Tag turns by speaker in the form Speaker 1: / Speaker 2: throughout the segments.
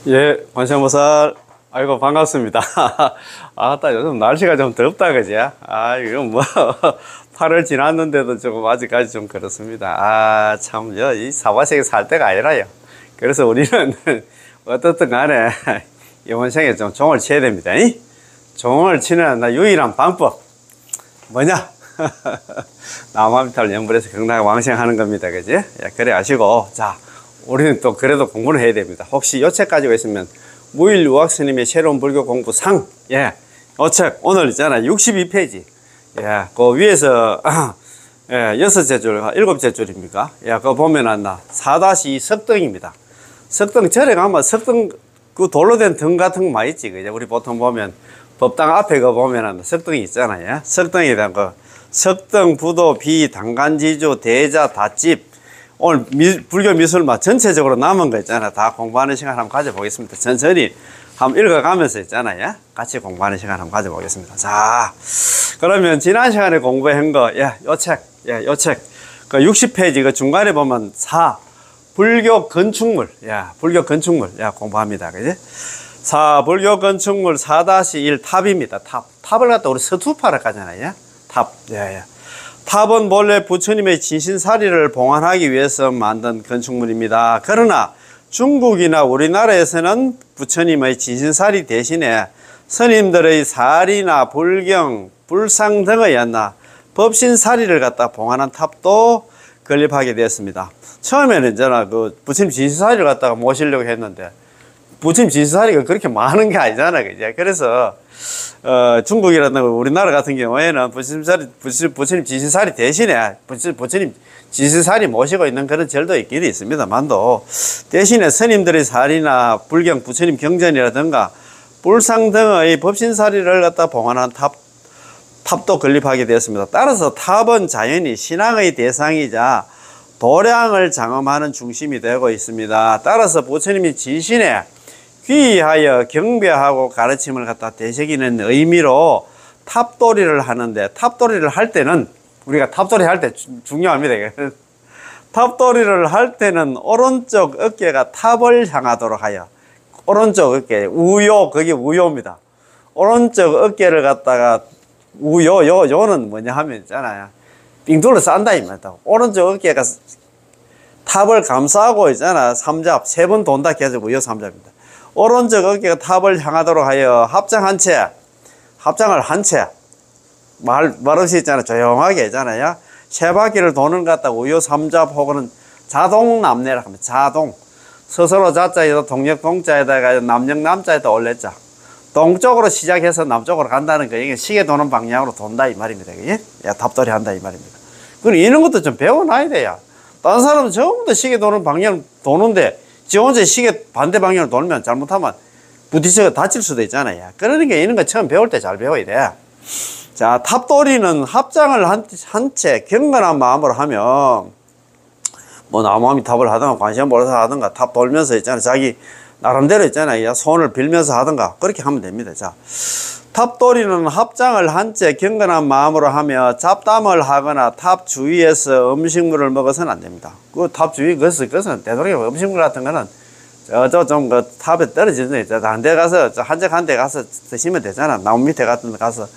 Speaker 1: 예, 관세음보살. 아이고, 반갑습니다. 아따, 요즘 날씨가 좀 덥다, 그지? 아, 이거 뭐, 8월 지났는데도 조금 아직까지 좀 그렇습니다. 아, 참, 이 사바세계 살 때가 아니라요. 그래서 우리는 어떻든 간에 이번 생에 좀 종을 쳐야 됩니다. 이? 종을 치는 나 유일한 방법. 뭐냐? 나무아미타불 연불해서 건강하게 왕생하는 겁니다. 그지? 예, 그래 아시고. 자, 우리는 또 그래도 공부를 해야 됩니다. 혹시 요 책 가지고 있으면 무일유학 스님의 새로운 불교 공부 상, 예, 요 책 오늘 있잖아 62페이지, 예, 그 위에서 예, 6째 줄, 7째 줄입니까? 예, 그거 보면 안나 4-2 석등입니다. 석등 절에 가면 석등 그 돌로 된 등 같은 거 많이 있지, 그죠? 우리 보통 보면 법당 앞에 그 보면 석등이 있잖아요. 예? 석등에 대한 거 석등, 부도, 비, 당간지주, 대자, 닷집. 오늘 불교 미술만 전체적으로 남은 거 있잖아. 다 공부하는 시간 한번 가져보겠습니다. 천천히 한번 읽어가면서 있잖아요. 같이 공부하는 시간 한번 가져보겠습니다. 자, 그러면 지난 시간에 공부한 거, 예, 요 책, 예, 요 책. 그 60페이지 그 중간에 보면 불교 건축물, 야, 불교 건축물, 야, 공부합니다. 그지? 불교 건축물 4-1 탑입니다. 탑. 탑을 갖다 우리 서투파라 하잖아요. 탑, 예, 예. 탑은 본래 부처님의 진신사리를 봉안하기 위해서 만든 건축물입니다. 그러나 중국이나 우리나라에서는 부처님의 진신사리 대신에 스님들의 사리나 불경, 불상 등의 법신사리를 갖다 봉안한 탑도 건립하게 되었습니다. 처음에는 저는 그 부처님 진신사리를 갖다가 모시려고 했는데 부처님 진신사리가 그렇게 많은 게 아니잖아, 그죠? 그래서 중국이라든가 우리나라 같은 경우에는 부처님 진신사리 대신에 부처님 진신사리 모시고 있는 그런 절도 있긴 있습니다만도 대신에 스님들의 사리나 불경, 부처님 경전이라든가 불상 등의 법신사리를 갖다 봉안한 탑도 건립하게 되었습니다. 따라서 탑은 자연히 신앙의 대상이자 도량을 장엄하는 중심이 되고 있습니다. 따라서 부처님이 진신에 귀의하여 경배하고 가르침을 갖다 되새기는 의미로 탑도리를 하는데, 탑도리를 할 때는 우리가 탑도리 할 때 중요합니다. 탑도리를 할 때는 오른쪽 어깨가 탑을 향하도록 하여, 오른쪽 어깨 우요, 그게 우요입니다. 오른쪽 어깨를 갖다가 요는 뭐냐 하면 있잖아요, 빙둘러 싼다 이 말이다. 오른쪽 어깨가 탑을 감싸고 있잖아. 삼잡 3번 돈다 해가지고 우요 삼잡입니다. 오른쪽 어깨가 탑을 향하도록 하여 합장을 한 채, 말 없이 있잖아. 조용하게 있잖아요. 3바퀴를 도는 것 같다. 우요 삼잡 혹은 자동 남내라 하면 자동. 스스로 자자에다 동력 동자에다가 남력 남자에다 올렸자. 동쪽으로 시작해서 남쪽으로 간다는 거, 이게 시계 도는 방향으로 돈다 이 말입니다. 그게? 야, 탑돌이 한다 이 말입니다. 그럼 이런 것도 좀 배워놔야 돼요. 다른 사람은 전부 다 시계 도는 방향 도는데 지 혼자 시계 반대 방향으로 돌면 잘못하면 부딪혀 다칠 수도 있잖아요. 그러니까 이런 거 처음 배울 때 잘 배워야 돼. 자, 탑도리는 합장을 한 채 경건한 마음으로 하면, 뭐 나무아미탑을 하든가 관세음보살 하든가 탑 돌면서 있잖아요. 자기 나름대로 있잖아요. 손을 빌면서 하든가 그렇게 하면 됩니다. 자, 탑도리는 합장을 한 채 경건한 마음으로 하며 잡담을 하거나 탑 주위에서 음식물을 먹어서는 안 됩니다. 그 탑 주위 그것은 되도록 음식물 같은 거는 좀 그 탑에 떨어지는 데 한 대 가서 한적한 데 가서 드시면 되잖아. 나무 밑에 같은 데 가서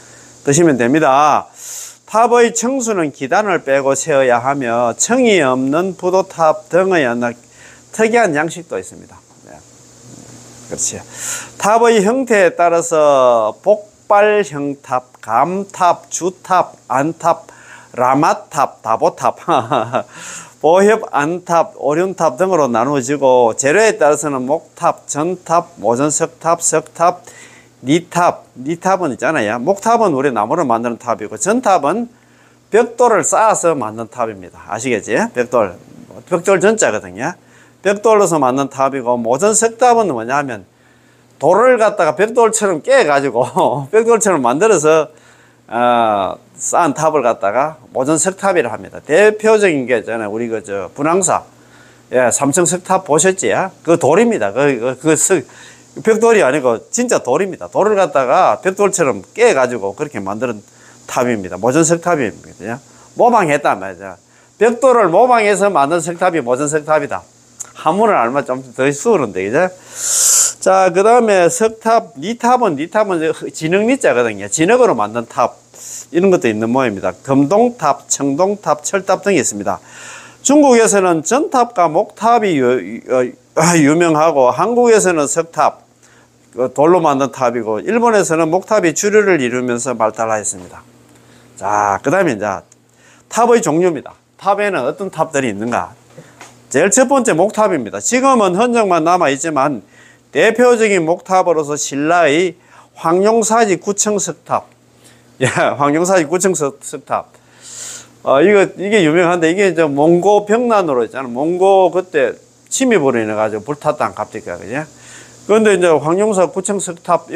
Speaker 1: 드시면 됩니다. 탑의 청수는 기단을 빼고 세워야 하며 청이 없는 부도탑 등의 특이한 양식도 있습니다. 그렇지. 탑의 형태에 따라서 복발형 탑, 감탑, 주탑, 안탑, 라마탑, 다보탑, 보협, 안탑, 오륜탑 등으로 나누어지고 재료에 따라서는 목탑, 전탑, 모전석탑, 석탑, 니탑은 있잖아요. 목탑은 우리 나무로 만드는 탑이고 전탑은 벽돌을 쌓아서 만든 탑입니다. 아시겠지? 벽돌 전자거든요. 벽돌로서 만든 탑이고 모전석탑은 뭐냐 하면 돌을 갖다가 벽돌처럼 깨가지고 벽돌처럼 만들어서 쌓은 탑을 갖다가 모전석탑이라 합니다. 대표적인 게 있잖아요. 우리 분황사, 예, 삼청석탑 보셨지? 그 돌입니다. 벽돌이 아니고 진짜 돌입니다. 돌을 갖다가 벽돌처럼 깨가지고 그렇게 만드는 탑입니다. 모전석탑입니다. 모방했단 말이죠. 벽돌을 모방해서 만든 석탑이 모전석탑이다. 한문을 알면 좀 더 수월한데, 그죠? 자, 그 다음에 석탑, 니탑은 진흙니자거든요. 진흙으로 만든 탑. 이런 것도 있는 모양입니다. 금동탑, 청동탑, 철탑 등이 있습니다. 중국에서는 전탑과 목탑이 유명하고, 한국에서는 석탑, 돌로 만든 탑이고, 일본에서는 목탑이 주류를 이루면서 발달하였습니다. 자, 그 다음에 이제 탑의 종류입니다. 탑에는 어떤 탑들이 있는가? 제일 첫 번째 목탑입니다. 지금은 흔적만 남아있지만 대표적인 목탑으로서 신라의 황룡사지 구청석탑. 예, 황룡사지 구청석탑. 이게 유명한데, 이게 이제 몽고 병난으로 있잖아. 몽고 그때 침입으로 인해가지고 불탔다는 갑자기가, 그죠? 그런데 이제 황룡사 구청석탑,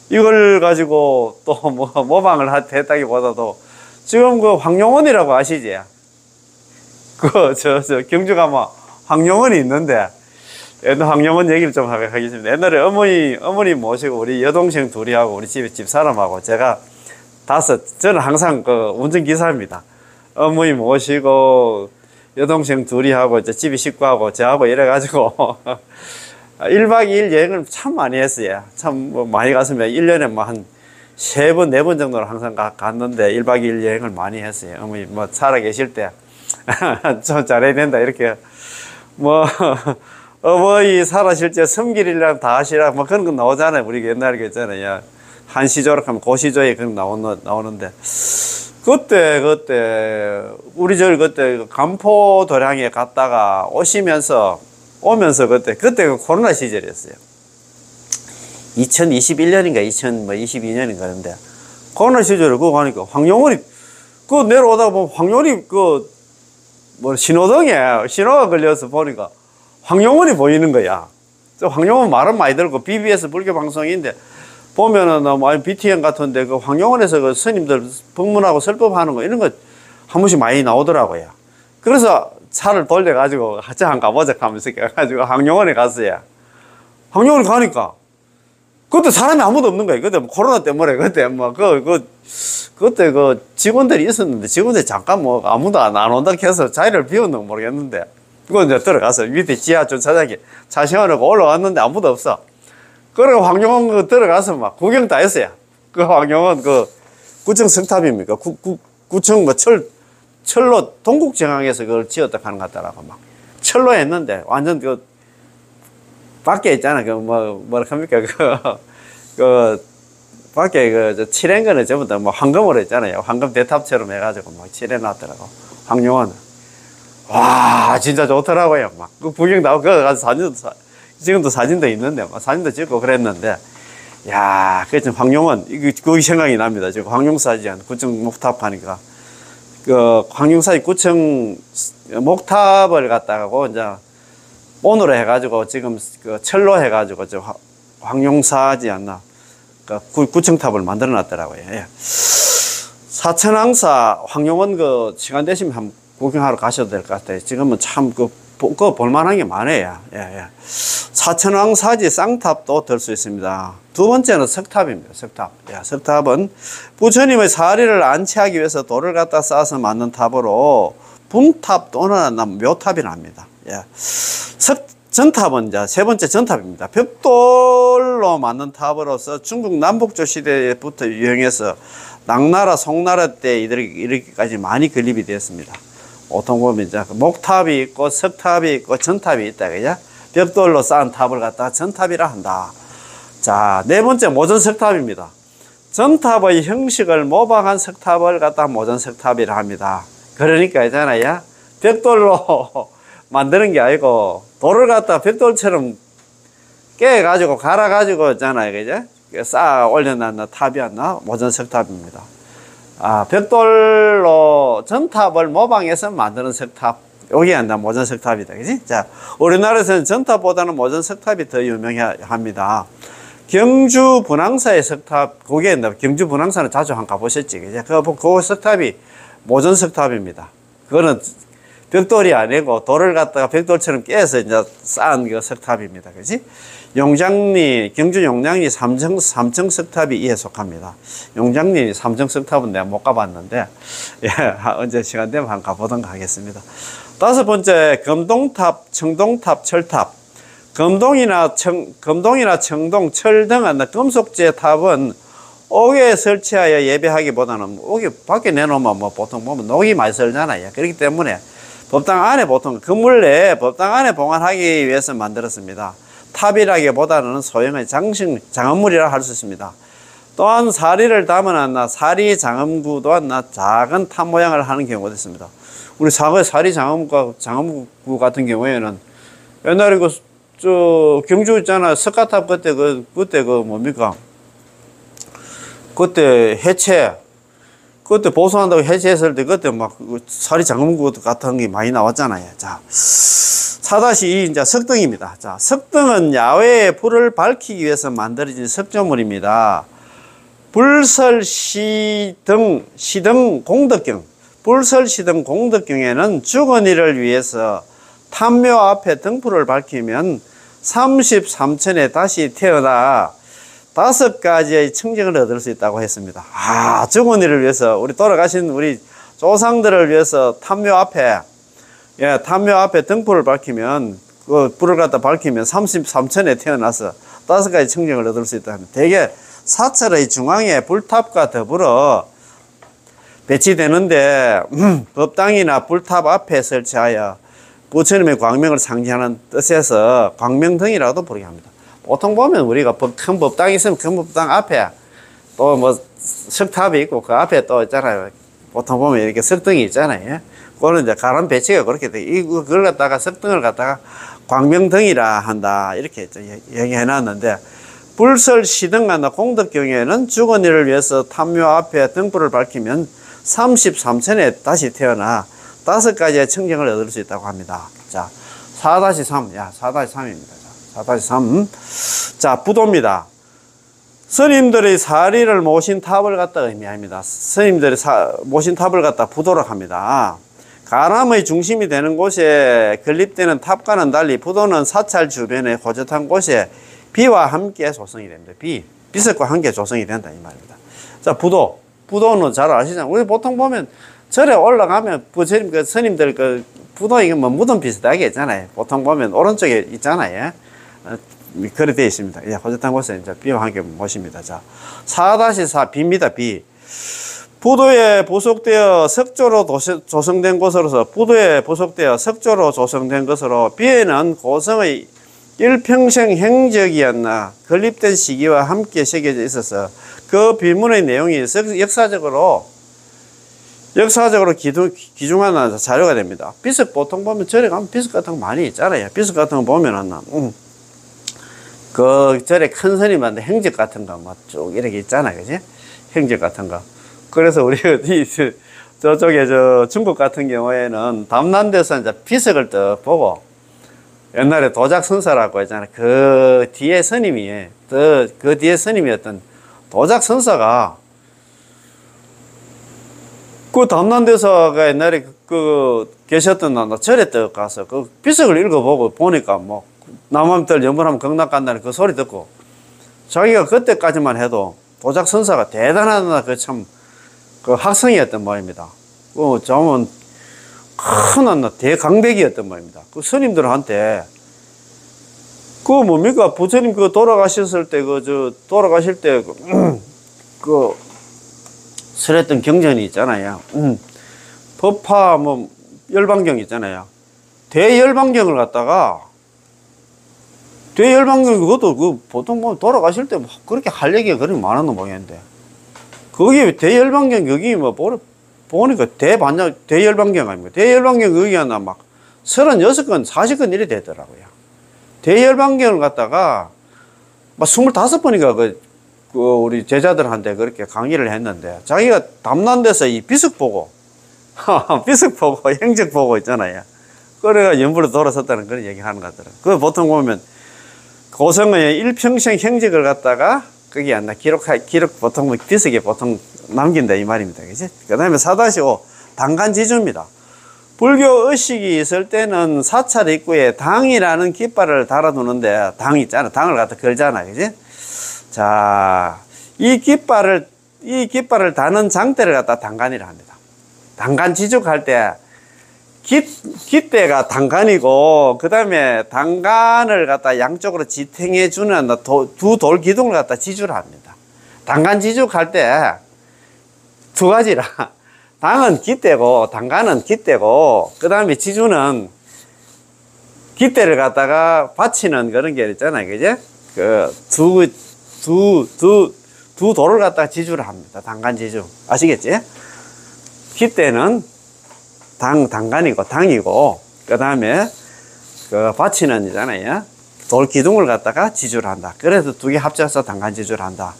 Speaker 1: 이걸 가지고 또 뭐 모방을 했다기보다도 지금 그 황룡원이라고 아시지? 경주 가면 황룡원이 있는데, 옛날 황룡원 얘기를 좀 하겠습니다. 옛날에 어머니 모시고 우리 여동생 둘이하고 우리 집사람하고 제가 저는 항상 그 운전기사입니다. 어머니 모시고 여동생 둘이하고 이제 집이 식구하고 저하고 이래가지고 1박 2일 여행을 참 많이 했어요. 참 뭐 많이 갔으면 1년에 뭐 한 3번, 4번 정도는 항상 갔는데 1박 2일 여행을 많이 했어요. 어머니 뭐 살아 계실 때 좀 잘해야 된다 이렇게 뭐 어머니 살아실 때 섬길이랑 다 하시라 뭐 그런 거 나오잖아요. 우리 옛날에 그랬잖아요. 한시조락 하면 고시조에 그런 나오는데 그때 우리 그때 간포 도량에 갔다가 오면서 그때 그 코로나 시절이었어요. 2021년인가 2022년인가 그런데 코로나 시절에 그거 가니까 황룡원이 내려오다가 보면 황룡원이 신호등에 신호가 걸려서 보니까 황룡원이 보이는 거야. 황룡원 말은 많이 들고 BBS 불교 방송인데 보면은 뭐 BTN 같은데 그 황룡원에서 그 스님들 법문하고 설법하는 거 이런 거 한 번씩 많이 나오더라고요. 그래서 차를 돌려가지고 같이 한 가보자 하면서 가가지고 황룡원에 갔어요. 황룡원에 가니까 그때 사람이 아무도 없는 거예요. 그때 코로나 때문에 그때 그때 직원들이 있었는데 직원들이 잠깐 아무도 안 온다 해서 자리를 비웠는지 모르겠는데 그거 이제 들어가서 밑에 지하 주차장에 차 세워놓고 올라왔는데 아무도 없어. 그리고 황룡원 들어가서 막 구경 다 했어요. 그 황룡원 구청 석탑입니까? 구청 철로 동국정항에서 그걸 지었다 하는 것 같더라고. 막 철로 했는데 완전 밖에 있잖아. 뭐라 합니까? 밖에 칠한 거는 전부 다 황금으로 했잖아요. 황금 대탑처럼 해가지고 막 칠해놨더라고. 황룡원. 와, 진짜 좋더라고요. 막 구경 나오고 거기 가서 지금도 사진도 있는데 사진도 찍고 그랬는데 야, 그게 지금 황룡원 그게 생각이 납니다. 지금 황룡사지 구청 목탑 하니까 황룡사지 구청 목탑을 갖다가 이제 오늘로 해가지고 지금 철로 해가지고 황룡사지 않나 구청탑을 만들어 놨더라고요. 예. 사천항사 황룡원 시간 되시면 한번 구경하러 가셔도 될 것 같아요. 지금은 참 그거 볼만한 게 많아요. 예. 사천왕사지 쌍탑도 들 수 있습니다. 두 번째는 석탑입니다. 석탑. 예, 석탑은 부처님의 사리를 안치하기 위해서 돌을 갖다 쌓아서 만든 탑으로 분탑 또는 묘탑이라 합니다. 예. 전탑은 이제 세 번째 전탑입니다. 벽돌로 만든 탑으로서 중국 남북조 시대부터 유행해서 당나라, 송나라 때 이렇게까지 많이 건립이 되었습니다. 보통 보면 이제 목탑이 있고 석탑이 있고 전탑이 있다, 그죠? 벽돌로 쌓은 탑을 갖다가 전탑이라 한다. 자, 네 번째 모전석탑입니다. 전탑의 형식을 모방한 석탑을 갖다가 모전석탑이라 합니다. 그러니까 있잖아요. 벽돌로 만드는 게 아니고 돌을 갖다 벽돌처럼 깨가지고 갈아가지고 있잖아요, 그죠? 쌓아 올려놨나 탑이었나 모전석탑입니다. 벽돌로 전탑을 모방해서 만드는 석탑. 여기 한다 모전석탑이다, 그지? 자, 우리나라에서는 전탑보다는 모전석탑이 더 유명합니다. 경주 분황사의 석탑, 거기에 경주 분황사는 자주 한번 가보셨지, 그죠? 그 석탑이 모전석탑입니다. 그거는 벽돌이 아니고 돌을 갖다가 벽돌처럼 깨서 이제 쌓은 그 석탑입니다. 그지? 용장리, 경주 용장리 삼청 석탑이 이에 속합니다. 용장리 삼청 석탑은 내가 못 가봤는데, 예, 언제 시간 되면 한번 가보던가 하겠습니다. 다섯 번째, 금동탑, 청동탑, 철탑. 금동이나 청동, 철 등은 금속재 탑은 옥에 설치하여 예배하기보다는 옥에 밖에 내놓으면 뭐 보통 보면 녹이 많이 설잖아요. 그렇기 때문에 법당 안에 보통 건물 내에 법당 안에 보관하기 위해서 만들었습니다. 탑이라기보다는 소형의 장엄물이라 할 수 있습니다. 또한 사리를 담아놨나 사리 장엄구 또한 작은 탑 모양을 하는 경우도 있습니다. 우리 사거의 사리 장엄구 같은 경우에는 옛날에 저 경주 있잖아 석가탑 그때 뭡니까? 그때 그때 보수한다고 해체했을 때 그때 막 사리 장엄구 같은 게 많이 나왔잖아요. 자, 4-2 이제 석등입니다. 자, 석등은 야외에 불을 밝히기 위해서 만들어진 석조물입니다. 불설 시등 공덕경. 불설 시등 공덕경에는 죽은 이를 위해서 탐묘 앞에 등불을 밝히면 33천에 다시 태어나 5가지의 청정을 얻을 수 있다고 했습니다. 아, 죽은 이를 위해서, 우리 돌아가신 우리 조상들을 위해서 탐묘 앞에 등불을 밝히면, 그 불을 갖다 밝히면 33천에 태어나서 5가지 청정을 얻을 수 있다. 대개 사찰의 중앙에 불탑과 더불어 배치되는데, 법당이나 불탑 앞에 설치하여 부처님의 광명을 상징하는 뜻에서 광명등이라고도 부르게 합니다. 보통 보면 우리가 큰 법당이 있으면 큰 법당 앞에 또 뭐 석탑이 있고 그 앞에 또 있잖아요. 보통 보면 이렇게 석등이 있잖아요. 그거는 이제 가람 배치가 그렇게 돼. 그걸 갖다가 석등을 갖다가 광명등이라 한다. 이렇게 얘기해 놨는데, 불설 시등과 공덕경에는 죽은 이를 위해서 탐묘 앞에 등불을 밝히면 33천에 다시 태어나 5가지의 청정을 얻을 수 있다고 합니다. 자, 4-3. 4-3입니다. 4-3. 자, 부도입니다. 스님들의 사리를 모신 탑을 갖다 의미합니다. 스님들이 모신 탑을 갖다 부도로 합니다. 가람의 중심이 되는 곳에 건립되는 탑과는 달리 부도는 사찰 주변에 호젓한 곳에 비와 함께 조성이 됩니다. 비석과 함께 조성이 된다 이 말입니다. 자, 부도는 잘 아시잖아요. 우리 보통 보면 절에 올라가면 부처님 그 스님들 그 부도 이게 뭐 무덤 비슷하게 있잖아요. 보통 보면 오른쪽에 있잖아요. 그렇게 되어 있습니다. 예, 호젓한 곳에 이제 비와 함께 모십니다. 자, 4-4 비입니다. 비. 부도에 부속되어 석조로 조성된 곳으로서 부도에 부속되어 석조로 조성된 것으로 비에는 고성의 일평생 행적이었나 건립된 시기와 함께 새겨져 있어서 그 비문의 내용이 역사적으로 기중하는 자료가 됩니다. 비석 보통 보면 절에 가면 비석 같은 거 많이 있잖아요. 비석 같은 거 보면은 그 절에 큰 스님한테 행적 같은 거 막 쭉 이렇게 있잖아요. 그지? 행적 같은 거. 그래서 우리 저쪽에 중국 같은 경우에는 담난데서 이제 비석을 딱 보고 옛날에 도작선사라고 했잖아요. 그 뒤에 스님이었던 도작선사가 그 담난대사가 옛날에 계셨던 절에 딱 가서 그 비석을 읽어보고 보니까 뭐 남함들 연분하면 경락 간다는 그 소리 듣고 자기가 그때까지만 해도 도작선사가 대단하다 그 학생이었던 모양입니다. 저는 큰 대강백이었던 모양입니다. 그 스님들한테 뭡니까 부처님 돌아가셨을 때 돌아가실 때 설했던 경전이 있잖아요. 법화 열반경 있잖아요. 대열반경을 갖다가 대열반경 그것도 보통 보면 돌아가실 때 그렇게 할 얘기가 그렇게 많았는 모양인데 거기 대열반경 여기 보니까 대열반경 아닙니까? 대열반경 여기 하나 36건 40건 일이 되더라고요. 대열반경을 갖다가 25번인가 우리 제자들한테 그렇게 강의를 했는데 자기가 담난 데서 이 비석 보고 행적 보고 있잖아요. 그래가 연불로 돌아섰다는 그런 얘기 하는 것 같더라고요. 그 보통 보면 고성의 일평생 행적을 갖다가 거기 안 나 기록 보통 비석에 보통 남긴다 이 말입니다. 그지? 그 다음에 4-5 단간지주입니다. 불교 의식이 있을 때는 사찰 입구에 당이라는 깃발을 달아두는데, 당 있잖아. 당을 갖다 걸잖아. 그지? 자, 이 깃발을 다는 장대를 갖다 당간이라 합니다. 당간 지축할 때, 깃대가 당간이고, 그 다음에 당간을 갖다 양쪽으로 지탱해 주는 두 돌 기둥을 갖다 지주를 합니다. 당간 지축할 때 두 가지라. 당은 깃대고, 당간은 깃대고, 그 다음에 지주는 깃대를 갖다가 받치는 그런 게 있잖아요. 그제? 두 돌을 갖다가 지주를 합니다. 당간 지주. 아시겠지? 깃대는 당간이고, 당이고, 그 다음에 받치는 이잖아요. 돌 기둥을 갖다가 지주를 한다. 그래서 두 개 합쳐서 당간 지주를 한다.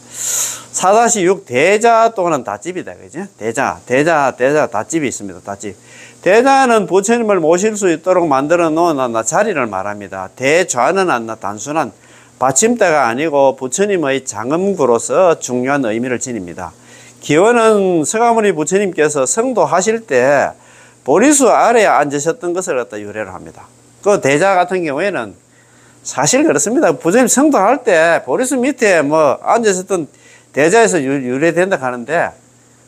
Speaker 1: 4-6 대자 또는 닷집이다. 그지? 대자, 닷집이 있습니다. 닷집. 대자는 부처님을 모실 수 있도록 만들어 놓은 자리를 말합니다. 대좌는 단순한 받침대가 아니고 부처님의 장엄구로서 중요한 의미를 지닙니다. 기원은 서가모니 부처님께서 성도하실 때 보리수 아래에 앉으셨던 것을 갖다 유래를 합니다. 그 대자 같은 경우에는 사실 그렇습니다. 부처님 성도할 때 보리수 밑에 앉으셨던 대자에서 유래된다 하는데,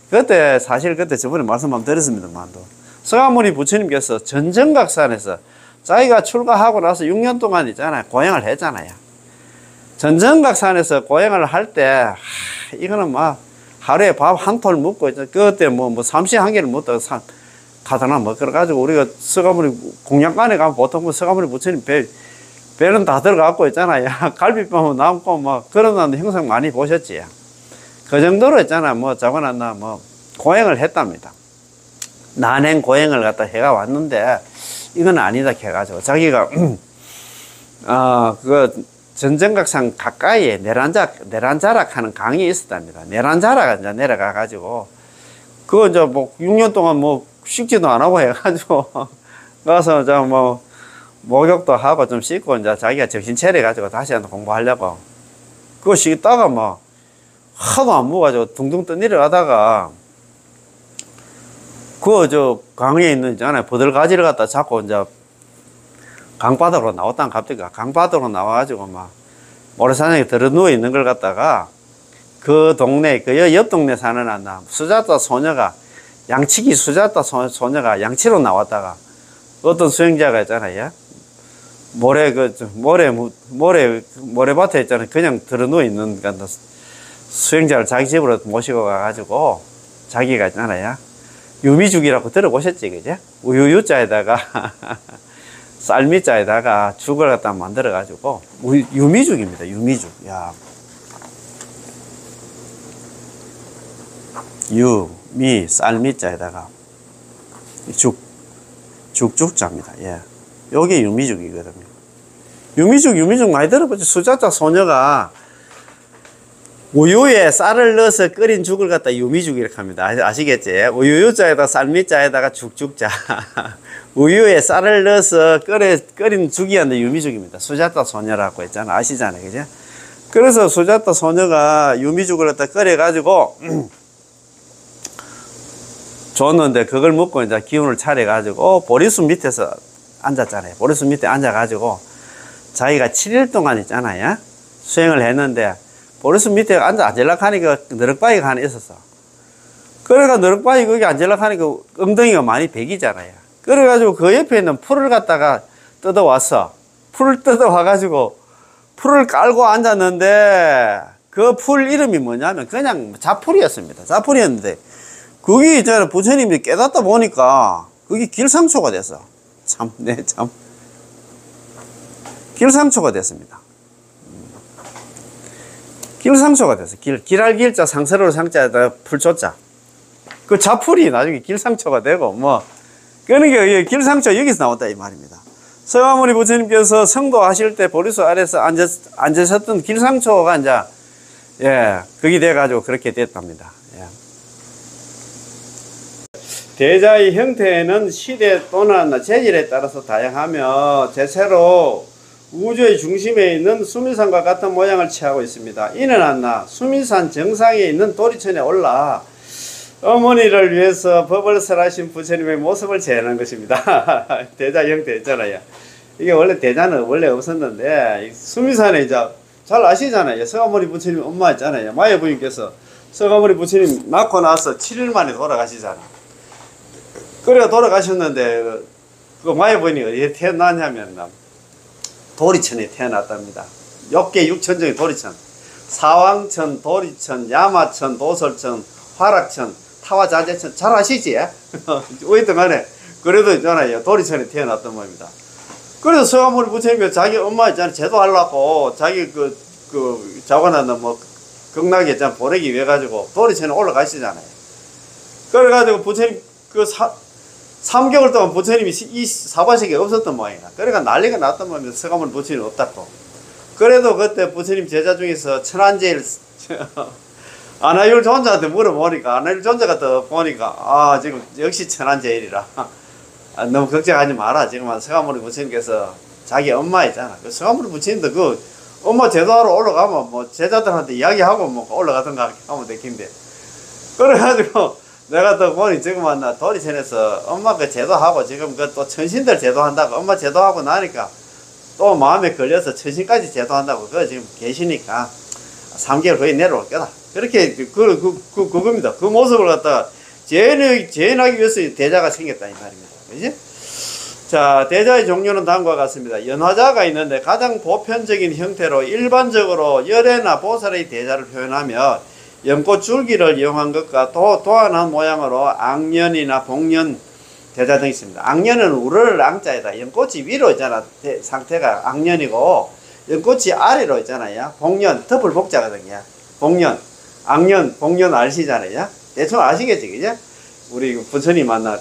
Speaker 1: 그때 사실 저번에 말씀 한번 드렸습니다만도, 서가모니 부처님께서 전정각산에서 자기가 출가하고 나서 6년 동안 있잖아요. 고행을 했잖아요. 전정각산에서 고행을 할 때, 이거는 하루에 밥 한 톨 먹고, 그때 삼시 한 개를 먹다가 가다나 그래가지고 우리가 서가모니 공양간에 가면 보통 서가모니 부처님 배는 다 들어가고 있잖아요. 갈비뼈만 남고 그런 형상 많이 보셨지. 그 정도로 있잖아. 자고났나 고행을 했답니다. 난행 고행을 갖다 해가 왔는데, 이건 아니다 해가지고 자기가 그 전정각산 가까이에 내란자락 하는 강이 있었답니다. 내란자락가 이제 내려가가지고 그거 이제 6년 동안 씻지도 안 하고 해가지고 가서 이제 목욕도 하고 좀 씻고 이제 자기가 정신 차려가지고 다시 한번 공부하려고, 그거 씻다가 하도 안 먹어가지고 둥둥 떠내려가다가 강에 있는 있잖아요. 버들가지를 갖다 잡고 이제 강바닥으로 나왔다가 갑자기 강바닥으로 나와가지고 모래사장에 들어 누워 있는 걸 갖다가 그 동네, 옆 동네 사는 수자타 소녀가, 양치기 수자타 소녀가 양치로 나왔다가 어떤 수행자가 있잖아요. 모래밭에 있잖아요. 그냥 들어 누워 있는 수행자를 자기 집으로 모시고 가가지고 자기가 있잖아요. 유미죽이라고 들어보셨지, 그제? 우유유자에다가 쌀미자에다가 죽을 갖다 만들어가지고 유미죽입니다. 유미죽. 야, 쌀미자에다가 죽자입니다. 예, 요게 유미죽이거든요. 유미죽 많이 들어보죠. 수자자 소녀가 우유에 쌀을 넣어서 끓인 죽을 갖다 유미죽 이렇게 합니다. 아시겠지? 우유자에다가 쌀미자에다가 죽자. 우유에 쌀을 넣어서 끓인 죽이었는데 유미죽입니다. 수자타 소녀라고 했잖아. 아시잖아요. 그죠? 그래서 수자타 소녀가 유미죽을 갖다 끓여가지고 줬는데, 그걸 먹고 이제 기운을 차려가지고 보리수 밑에서 앉았잖아요. 보리수 밑에 앉아가지고 자기가 7일 동안 있잖아요. 수행을 했는데, 보리수 밑에 앉으려고 하니까 너럭바위가 하나 있었어. 그래가 너럭바위 거기 앉으려고 하니까 엉덩이가 많이 베기잖아요. 그래가지고 그 옆에 있는 풀을 갖다가 뜯어왔어. 풀을 뜯어와가지고 풀을 깔고 앉았는데, 그 풀 이름이 뭐냐면 그냥 자풀이었습니다. 자풀이었는데, 그게 있잖아요. 부처님이 깨닫다 보니까 그게 길상초가 됐어. 참. 길상초가 됐습니다. 길상초가 됐어. 길할 길자, 상서로울 상자에다가 풀초자. 그 자풀이 나중에 길상초가 되고, 그러니까 길상초 여기서 나왔다 이 말입니다. 서가모니 부처님께서 성도하실 때 보리수 아래서 앉으셨던 길상초가 이제, 그게 돼가지고 그렇게 됐답니다. 대자의 형태는 시대 또는 재질에 따라서 다양하며 대체로 우주의 중심에 있는 수미산과 같은 모양을 취하고 있습니다. 이는 수미산 정상에 있는 도리천에 올라 어머니를 위해서 법을 설하신 부처님의 모습을 재현한 것입니다. 대자 형태였잖아요. 이게 원래 대자는 원래 없었는데 수미산에 이제 잘 아시잖아요. 서가모니 부처님 엄마 있잖아요. 마야 부인께서 서가모니 부처님 낳고 나서 7일 만에 돌아가시잖아. 그래 돌아가셨는데 그 마야 부인이 어디에 태어났냐면 도리천에 태어났답니다. 욕계 6천 중에 도리천, 사왕천, 도리천, 야마천, 도설천, 화락천, 타와자재천. 잘 아시지? 어쨌든 간에 그래도 있잖아요. 도리천에 태어났던 겁니다. 그래서 서가모니 부처님이 자기 엄마 있잖아요. 제도하려고 자기 자관하는 극락에 있잖아. 보내기 위해 가지고 도리천에 올라가시잖아요. 그래가지고 부처님 3개월 동안 부처님이 이 사바sek에 없었던 모양이야. 그러니까 난리가 났던 모양이야. 서가모니 부처님 없다고. 그래도 그때 부처님 제자 중에서 천안제일 아나율 존자한테 물어보니까 아나율 존자가 또 보니까 지금 역시 천안제일이라 너무 걱정하지 마라. 지금 서가모니 부처님께서 자기 엄마 있잖아. 그 서가모니 부처님도 그 엄마 제도하러 올라가면 제자들한테 이야기하고 올라가든가 하면 되긴데. 그래가지고 내가 또 보니 지금 도리천에서 엄마 그 제도하고 지금 그 또 천신들 제도한다고 엄마 제도하고 나니까 또 마음에 걸려서 천신까지 제도한다고 그거 지금 계시니까 3개월 후에 내려올 거다. 그렇게 그겁니다. 그 모습을 갖다가 재현하기 위해서 대자가 생겼다 이 말입니다. 그지? 자, 대자의 종류는 다음과 같습니다. 연화자가 있는데 가장 보편적인 형태로 일반적으로 열애나 보살의 대자를 표현하며 연꽃 줄기를 이용한 것과 또 도안한 모양으로 악년이나 복년 대자 등이 있습니다. 악년은 우를 앙자에다 연꽃이 위로 있잖아. 상태가 악년이고 연꽃이 아래로 있잖아요. 복년 더블 복자거든요. 복년, 악년, 복년 아시잖아요. 대충 아시겠지, 그죠? 우리 부처님 만나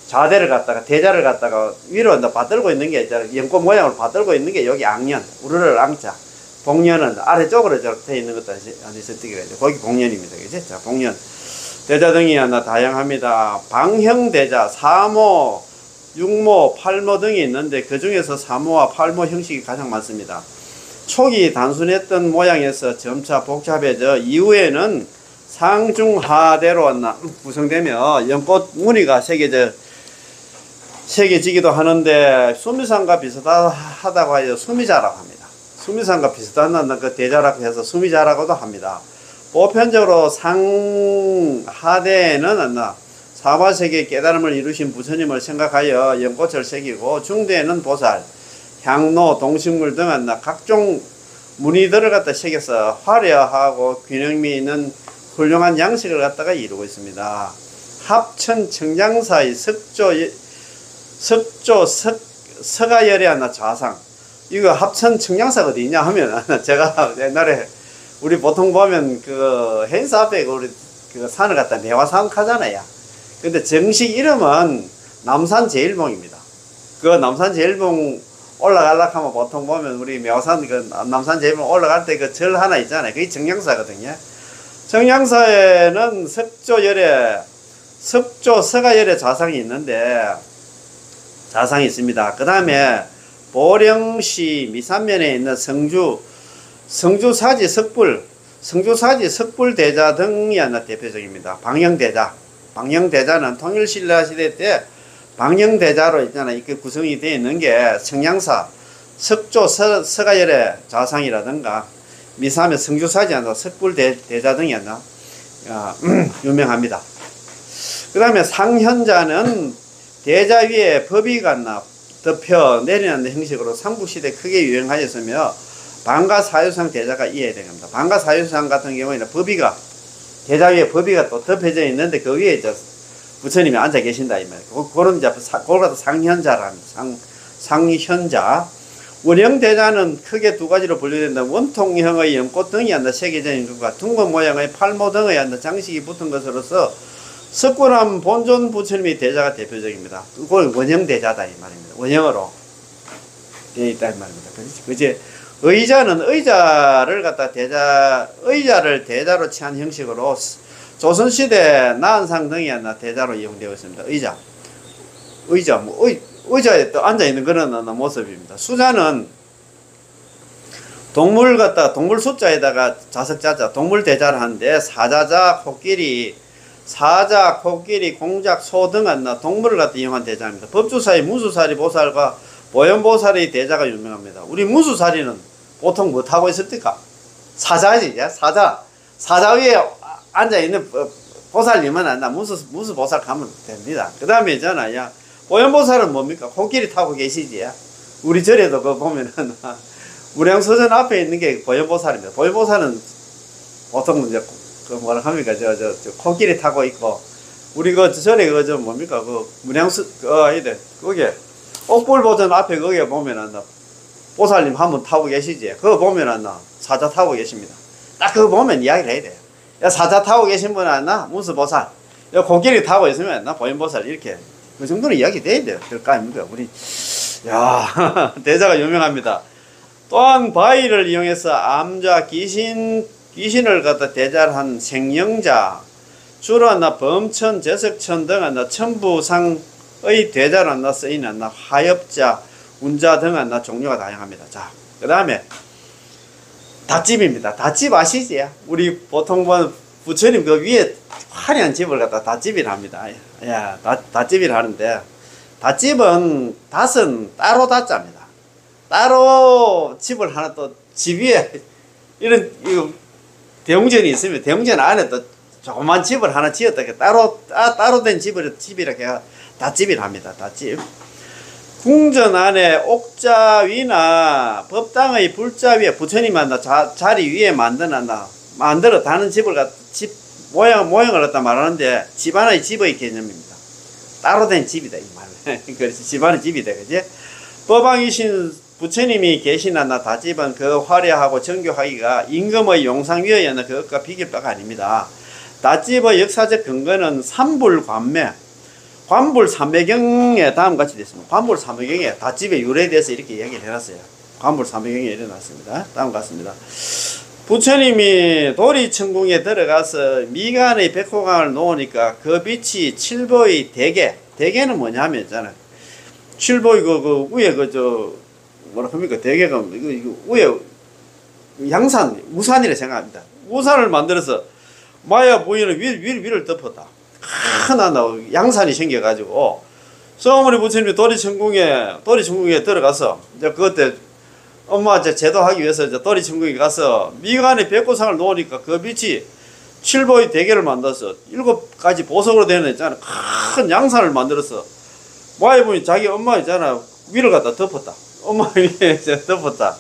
Speaker 1: 좌대를 갖다가 대자를 갖다가 위로 받들고 있는 게 있잖아. 연꽃 모양으로 받들고 있는 게 여기 악년, 우르를 앙자. 복년은 아래쪽으로 되어 있는 것도 아니었기로 해죠. 거기 복년입니다. 그죠? 자, 복년. 대자 등이 다양합니다. 방형대자, 사모, 육모, 팔모 등이 있는데 그 중에서 사모와 팔모 형식이 가장 많습니다. 초기 단순했던 모양에서 점차 복잡해져 이후에는 상중하대로 구성되며 연꽃 무늬가 새겨지기도 하는데 수미산과 비슷하다고 하여 수미자라고 합니다. 수미산과 비슷한 그 대자라고 해서 수미자라고도 합니다. 보편적으로 상하대에는 사바세계 깨달음을 이루신 부처님을 생각하여 연꽃을 새기고 중대에는 보살, 향로, 동식물 등 각종 무늬들을 갖다 새겨서 화려하고 균형미 있는 훌륭한 양식을 갖다가 이루고 있습니다. 합천 청장사의 서가열의 좌상. 이거 합천 청량사가 어디 있냐 하면 제가 옛날에 우리 보통 보면 그 행사 앞에 우리 그 산을 갖다 매화산 하잖아요. 근데 정식 이름은 남산제일봉입니다. 그 남산제일봉 올라가려고 하면 보통 보면 우리 매화산 그 남산제일봉 올라갈 때 그 절 하나 있잖아요. 그게 청량사거든요. 청량사에는 섭조 서가열의 좌상이 있는데 좌상이 있습니다. 그 다음에 보령시 미산면에 있는 성주사지 석불 대자 등이 대표적입니다. 방영대자는 통일신라 시대 때 방영대자로 있잖아. 이렇게 구성이 되어 있는 게 청량사, 석조 서가열의 좌상이라든가 미산면 성주사지 석불 대자 등이 유명합니다. 그 다음에 상현자는 대자 위에 법이가 덮여 내리는 형식으로 삼국시대 크게 유행하였으며 방가사유상 대자가 이해되는 겁니다. 방가사유상 같은 경우에는 법이가 대자 위에 법이가 또 덮여져 있는데 그 위에 부처님이 앉아 계신다 이 말이에요. 그런 그걸 상현자랍니다. 상현자. 원형대자는 크게 두 가지로 분류된다. 원통형의 연꽃 등이 새겨져 있는 것과 둥근 모양의 팔모 등의 장식이 붙은 것으로서 석굴암 본존 부처님의 대자가 대표적입니다. 그걸 원형대자다 이 말입니다. 원형으로 되어 있다 이 말입니다. 그지? 의자는 의자를 의자를 대자로 취한 형식으로 조선시대 나은상 등이 대자로 이용되어 있습니다. 의자에 또 앉아있는 그런 모습입니다. 수자는 동물 숫자에다가 자석자자, 동물 대자를 하는데 사자자, 코끼리, 사자, 코끼리, 공작, 소 등 안나 동물을 갖다 이용한 대자입니다. 법주사의 무수사리 보살과 보현보살의 대자가 유명합니다. 우리 무수사리는 보통 뭐 타고 있습니까? 사자지, 사자. 사자 위에 앉아있는 보살님은 안나 무수보살 가면 됩니다. 그 다음에 있잖아요. 보현보살은 뭡니까? 코끼리 타고 계시지. 우리 절에도 그 보면은 무량서전 앞에 있는 게 보현보살입니다. 보현보살은 보통 이제 그 뭐라 합니까? 저 코끼리 타고 있고, 우리 그 절에 그 뭡니까? 그 아이들 거기에 옥불보전 앞에 거기에 보면은 보살님 한 분 타고 계시지. 그거 보면은 사자 타고 계십니다. 딱 그거 보면 이야기를 해야 돼요. 야, 사자 타고 계신 분은 안나 무수보살, 야, 코끼리 타고 있으면 나 보현보살, 이렇게 그 정도는 이야기 돼야 돼요. 될까 아닙니까? 우리 야 대자가 유명합니다. 또한 바위를 이용해서 암자, 귀신을 갖다 대자한 생영자, 주로 범천, 제석천 등 천부상의 대자로 쓰이는 화엽자, 운자 등 종류가 다양합니다. 자, 그 다음에 닷집입니다. 닷집 아시지? 우리 보통 부처님 그 위에 화려한 집을 갖다 닷집이라 합니다. 야, 닷집이라 하는데, 닷집은 닷은 따로 닷자입니다. 따로 집을 하나 또 집 위에 이런 대웅전이 있으면 대웅전 안에 또 조그만 집을 하나 지었다. 따로 된 집이라 해야 닷집이라 합니다. 닷집. 궁전 안에 옥자 위나 법당의 불자 위에 부처님 자리 위에 만들어 다는 집 모양을 갖다 말하는데, 집안의 집의 개념입니다. 따로 된 집이다 이 말. 그래서 집안의 집이다, 그지? 법왕이신 부처님이 계신 닷집은 그 화려하고 정교하기가 임금의 용상위에 그것과 비길 바가 아닙니다. 닷집의 역사적 근거는 삼불관매, 관불삼매경에 다음같이 됐습니다. 관불삼매경에 닷집의 유래에 대해서 이렇게 이야기를 해놨어요. 관불삼매경에 일어났습니다. 다음 같습니다. 부처님이 도리천궁에 들어가서 미간의 백호강을 놓으니까 그 빛이 칠보의 대개는 뭐냐면 있잖아요. 칠보의 그 위에 뭐라 합니까? 대개가 이거 위에 양산, 우산이라 생각합니다. 우산을 만들어서 마야 부인은 위를 덮었다. 큰 양산이 생겨가지고, 소머리 부처님이 도리천궁에 들어가서, 이제 그때 엄마 제도하기 위해서 이제 도리천궁에 가서 미간에 백호상을 놓으니까 그 빛이 칠보의 대계를 만들어서 7가지 보석으로 되는 있잖아. 큰 양산을 만들어서 마야 부인 자기 엄마 있잖아. 위를 갖다 덮었다. 엄마 위에 덮었다.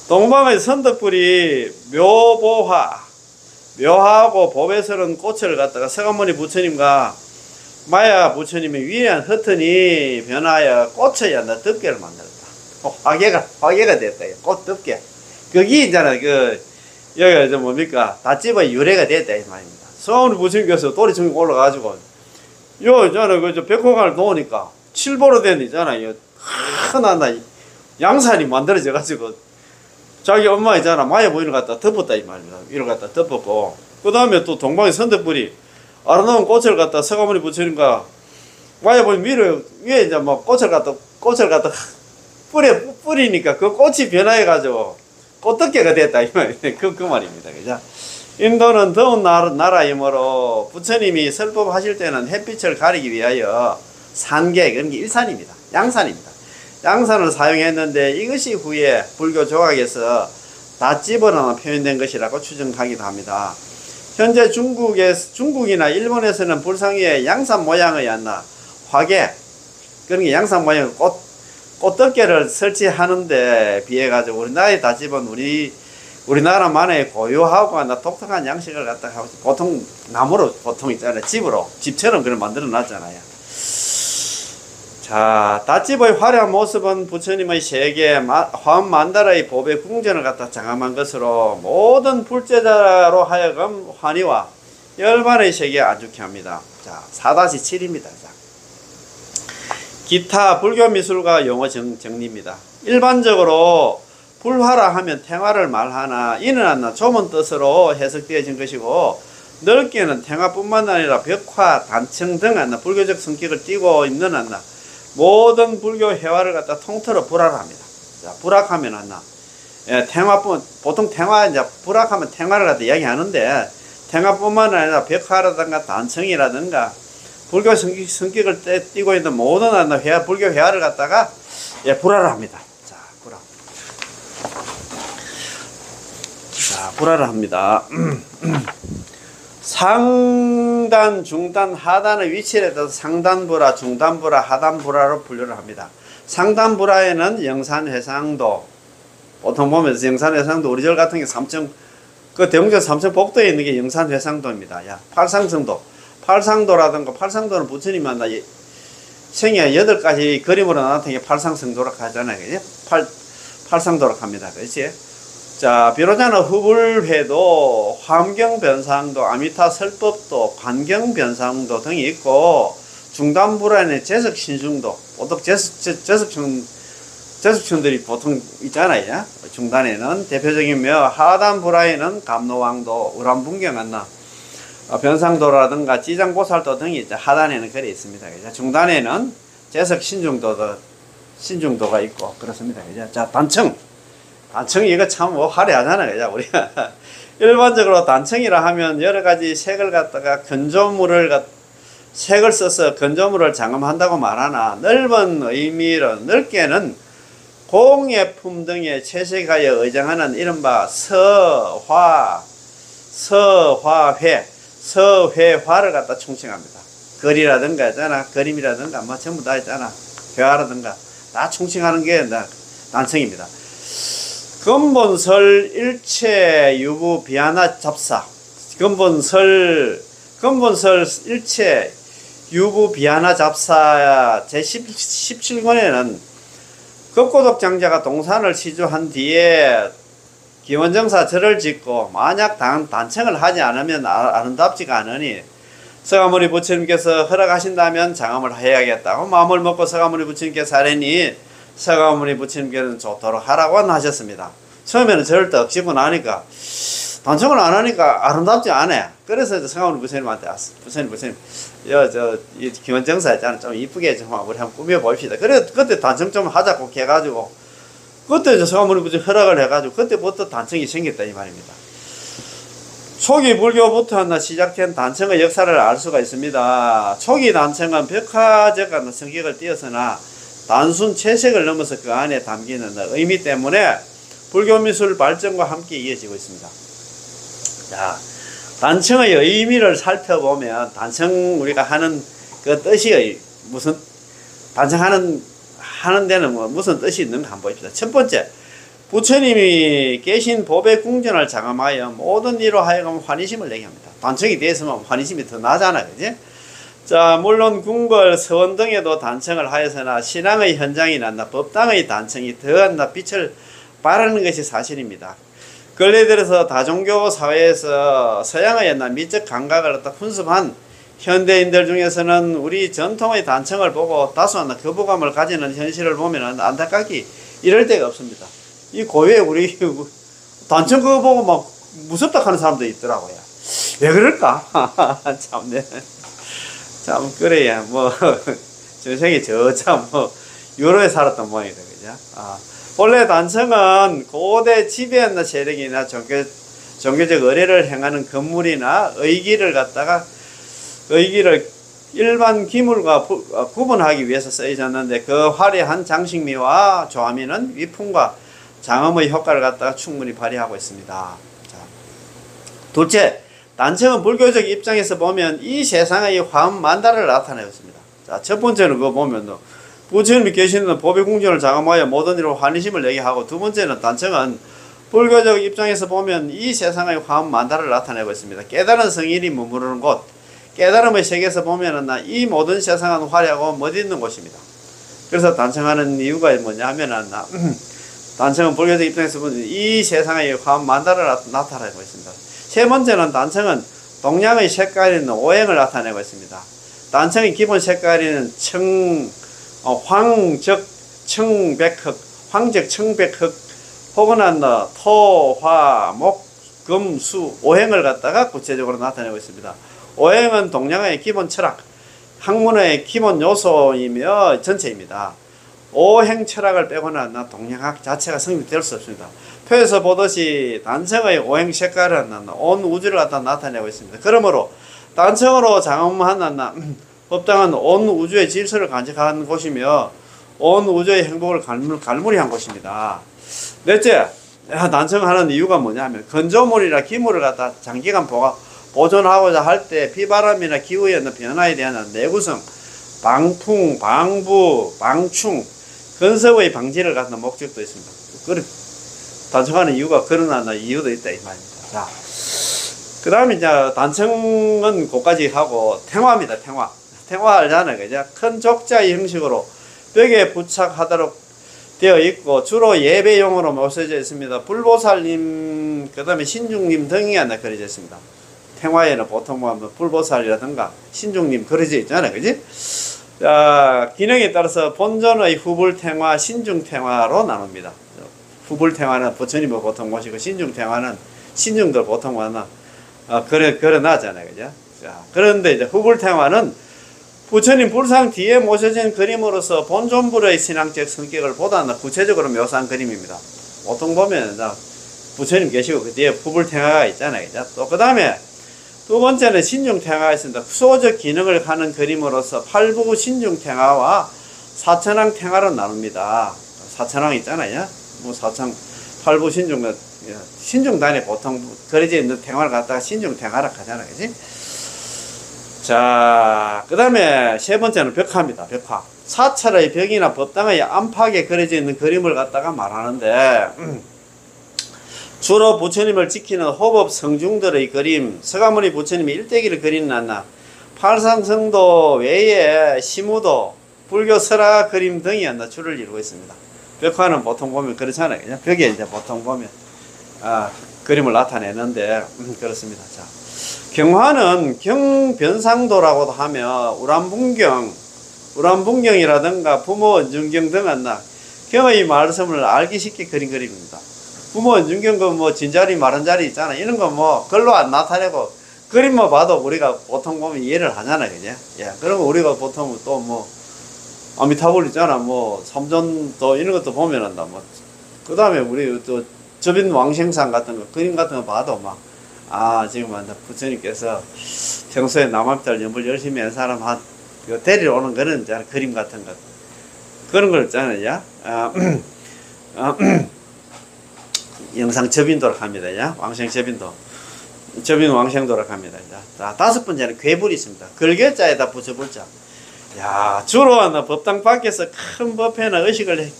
Speaker 1: 동방의 선덕불이 묘하고 보배스러운 꽃을 갖다가 서가모니 부처님과 마야 부처님의 위대한 허튼이 변하여 꽃의 덮개를 만들었다. 화개가 됐다. 꽃 덮개. 그게 있잖아. 여기가 뭡니까? 닷집의 유래가 됐다 이 말입니다. 서가모니 부처님께서 도리천궁 올라가지고 있잖아. 백호강을 놓으니까 칠보로 된 있잖아. 큰 양산이 만들어져 가지고 자기 엄마 있잖아. 마야 부인을 갖다 덮었다 이 말입니다. 위를 갖다 덮었고, 그 다음에 또 동방의 선덕불이 아름다운 꽃을 갖다 서가모니 부처님과 마야 부인 위에 이제 꽃을 갖다 뿌리니까 그 꽃이 변화해 가지고 꽃덮개가 됐다 이 말입니다. 그 말입니다. 그죠? 인도는 더운 나라이므로 부처님이 설법하실 때는 햇빛을 가리기 위하여 산계, 그런 게 일산입니다. 양산입니다. 양산을 사용했는데 이것이 후에 불교 조각에서 닷집으로 표현된 것이라고 추정하기도 합니다. 현재 중국이나 일본에서는 불상 위에 양산 모양의 화개, 그런 게 양산 모양의 꽃덮개를 설치하는데 비해 가지고 우리나라의 닷집은 우리나라만의 고유하고 독특한 양식을 갖다가 하고, 보통 나무로 보통 있잖아요. 집처럼 그걸 만들어 놨잖아요. 자, 닷집의 화려한 모습은 부처님의 세계 화엄만다라의 보배 궁전을 갖다 장엄한 것으로 모든 불제자로 하여금 환희와 열반의 세계에 안죽게 합니다. 자, 4-7입니다. 자, 기타 불교 미술과 용어 정리입니다. 일반적으로 불화라 하면 탱화를 말하나, 이는 좁은 뜻으로 해석되어진 것이고, 넓게는 탱화뿐만 아니라 벽화, 단청 등 불교적 성격을 띠고 있는 모든 불교 회화를 갖다 통틀어 불화를 합니다. 자, 불화하면 탱화뿐, 보통 불화하면 탱화를 갖다 이야기하는데, 태가뿐만 아니라 벽화라든가 단청이라든가 불교 성격을 띠고 있는 모든 불교 회화를 갖다가 예, 불화를 합니다. 자, 불화. 자, 불화를 합니다. 상단, 중단, 하단의 위치에 따라서 상단불화, 중단불화, 하단불화로 분류를 합니다. 상단불화에는 영산회상도, 보통 보면 영산회상도 우리 절 같은 게 그 대웅전 삼천복도에 있는 게 영산회상도입니다. 야, 팔상성도. 팔상도라든가, 팔상도는 부처님 만나 생애 8가지 그림으로 나타낸 게 팔상성도라고 하잖아요. 그지? 팔상도라고 합니다. 그렇지? 자, 비로자는 후불회도, 환경변상도, 아미타 설법도, 관경변상도 등이 있고, 중단불화에는 제석신중도, 보통 제석천들이 보통 있잖아요. 중단에는 대표적이며, 하단불화에는 감노왕도, 우람분경한나, 변상도라든가 지장보살도 등이 이제 하단에는 그래 있습니다. 그죠? 중단에는 신중도가 있고, 그렇습니다. 그죠? 자, 단청 이거 참 화려하잖아요. 그죠? 우리가 일반적으로 단청이라 하면 여러 가지 색을 갖다가 색을 써서 건조물을 장엄한다고 말하나, 넓은 의미로 넓게는 공예품 등의 채색하여 의장하는 이른바 서회화를 갖다 총칭합니다. 글이라든가 있잖아, 그림이라든가 뭐 전부 다 있잖아, 회화라든가 다 총칭하는 게 단청입니다. 근본설 일체 유부 비하나 잡사. 근본설 일체 유부 비하나 잡사 제17권에는 급고독 장자가 동산을 시주한 뒤에 기원정사 절을 짓고 만약 단청을 하지 않으면 아름답지가 않으니 서가모니 부처님께서 허락하신다면 장엄을 해야겠다고 마음을 먹고 서가모니 부처님께서 하려니 서가모니 부처님께서는 좋도록 하라고 하셨습니다. 처음에는 절을 떡 짓고 나니까 단청을 안 하니까 아름답지 않아. 그래서 서가모니 부처님한테 왔어. 부처님 이 기원정사 있잖아, 좀 이쁘게 좀 우리 한번 꾸며봅시다. 그래 그때 단청 좀 하자고 해가지고 그때 서가모니 부처님 허락을 해가지고 그때부터 단청이 생겼다 이 말입니다. 초기 불교부터 시작된 단청의 역사를 알 수가 있습니다. 초기 단청은 벽화적 성격을 띄어서나 단순 채색을 넘어서 그 안에 담기는 의미 때문에 불교 미술 발전과 함께 이어지고 있습니다. 자, 단청의 의미를 살펴보면 단청 우리가 하는 그 뜻이 무슨 단청하는 데는 무슨 뜻이 있는가 한번 봅시다. 첫 번째, 부처님이 계신 법의 궁전을 장엄하여 모든 이로 하여금 환희심을 내게 합니다. 단청이 되었으면 환희심이 더 나잖아, 그지? 자, 물론 궁궐, 서원 등에도 단청을 하여서나 신앙의 현장이 난다 법당의 단청이 더한 빛을 발하는 것이 사실입니다. 근래 들어서 다종교 사회에서 서양의 미적 감각을 훈습한 현대인들 중에서는 우리 전통의 단청을 보고 다소한 거부감을 가지는 현실을 보면 안타깝게 이럴 데가 없습니다. 이 고유에 우리 단청 그거 보고 막 무섭다 하는 사람도 있더라고요. 왜 그럴까? 참네. 참 그래야 전생에 저참 유로에 살았던 모양이다, 그죠? 본래 단청은 고대 지배한 세력이나 종교적 의례를 행하는 건물이나 의기를 일반 기물과 구분하기 위해서 쓰여졌는데 그 화려한 장식미와 조화미는 위풍과 장엄의 효과를 갖다가 충분히 발휘하고 있습니다. 자, 둘째, 단청은 불교적 입장에서 보면 이 세상의 화엄만다를 나타내고 있습니다. 자, 첫 번째는 그거 보면 부처님이 계시는 법의 궁전을 장엄하여 모든 일로 환희심을 내게 하고, 두 번째는 단청은 불교적 입장에서 보면 이 세상의 화엄만다를 나타내고 있습니다. 깨달은 성인이 머무르는 곳, 깨달음의 세계에서 보면은 이 모든 세상은 화려하고 멋있는 곳입니다. 그래서 단청하는 이유가 뭐냐 하면은 단청은 불교적 입장에서 보면 이 세상의 화엄만다를 나타내고 있습니다. 세 번째는 단청은 동양의 색깔이 있는 오행을 나타내고 있습니다. 단청의 기본 색깔이는 황적 청백흑 혹은 토, 화, 목, 금, 수, 오행을 갖다가 구체적으로 나타내고 있습니다. 오행은 동양의 기본 철학, 학문의 기본 요소이며 전체입니다. 오행 철학을 빼고는 동양학 자체가 성립될 수 없습니다. 표에서 보듯이 단청의 오행 색깔은 온 우주를 갖다 나타내고 있습니다. 그러므로 단청으로 장엄한 법당은 온 우주의 질서를 간직한 곳이며 온 우주의 행복을 갈무리한 곳입니다. 넷째, 단청하는 이유가 뭐냐면 건조물이나 기물을 갖다 장기간 보존하고자 할 때 비바람이나 기후의 변화에 대한 내구성, 방풍, 방부, 방충, 건석의 방지를 갖는 목적도 있습니다. 단청하는 이유가 그런 이유도 있다 이 말입니다. 자, 그 다음에 이제 단청은 그까지 하고 탱화입니다. 탱화 알잖아요. 그죠? 큰 족자의 형식으로 벽에 부착하도록 되어 있고 주로 예배용으로 모셔져 있습니다. 불보살님, 그 다음에 신중님 등이 그려져 있습니다. 탱화에는 보통 불보살이라든가 신중님 그려져 있잖아요. 그지? 기능에 따라서 본전의 후불탱화, 신중탱화로 나눕니다. 후불탱화는 부처님을 보통 모시고 신중탱화는 신중들 보통 그려놨잖아요. 그죠? 자, 그런데 이제 후불탱화는 부처님 불상 뒤에 모셔진 그림으로서 본존불의 신앙적 성격을 보다 구체적으로 묘사한 그림입니다. 보통 보면 부처님 계시고 그 뒤에 후불탱화가 있잖아요. 그죠? 또 그 다음에 두 번째는 신중탱화가 있습니다. 수호적 기능을 하는 그림으로서 팔부 신중탱화와 사천왕 탱화로 나눕니다. 사천왕 있잖아요. 팔부 신중단에 보통 그려져 있는 탱화를 갖다가 신중탱화라 하잖아요. 그지? 자, 그 다음에 세 번째는 벽화입니다. 벽화. 사찰의 벽이나 법당의 안팎에 그려져 있는 그림을 갖다가 말하는데, 주로 부처님을 지키는 호법 성중들의 그림, 서가모니 부처님이 일대기를 그리는 팔상성도 외에 시무도, 불교 설화 그림 등이 주를 이루고 있습니다. 벽화는 보통 보면 그렇잖아요. 그냥 벽에 이제 보통 보면 그림을 나타내는데 그렇습니다. 자, 경화는 경변상도라고도 하며 우람분경이라든가 부모 은중경 등은 경의 말씀을 알기 쉽게 그린 그림입니다. 부모 은중경 진자리 마른자리 있잖아. 이런 거 글로 안 나타내고 그림만 봐도 우리가 보통 보면 이해를 하잖아요. 그죠? 예. 그러면 우리가 보통 또 아미타불 있잖아. 삼전도 이런 것도 보면 그 다음에 우리 또 접인 왕생상 같은 거, 그림 같은 거 봐도 지금 부처님께서 평소에 남한별 연불 열심히 한 사람 데리러 오는 그런 그림 같은 것. 그런 걸 있잖아요. 영상 접인도록 합니다. 야? 왕생 접인도. 접인 왕생도록 합니다. 자, 다섯 번째는 괴불이 있습니다. 글개자에다 붙여불자. 야, 주로 법당 밖에서 큰 법회나 의식을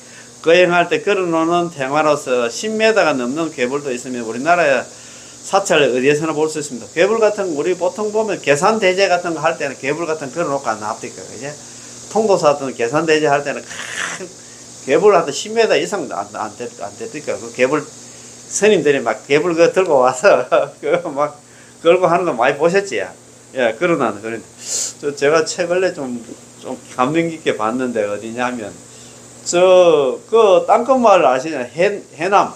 Speaker 1: 거행할 때 걸어놓는 탱화로서 10m가 넘는 괴불도 있으며 우리나라에 사찰 어디에서나 볼 수 있습니다. 괴불 같은 거 우리 보통 보면 계산대제 같은 거 할 때는 괴불 같은 거 걸어놓고 안 납니까? 그제? 통도사 같은 계산대제 할 때는 큰 괴불 한 10m 이상 안 됩니까? 그 괴불 스님들이 괴불 그거 들고 와서 걸고 하는 거 많이 보셨지? 예, 그런 제가 최근에 좀 감명 깊게 봤는데 어디냐면 그 땅끝마을 아시잖아요. 해남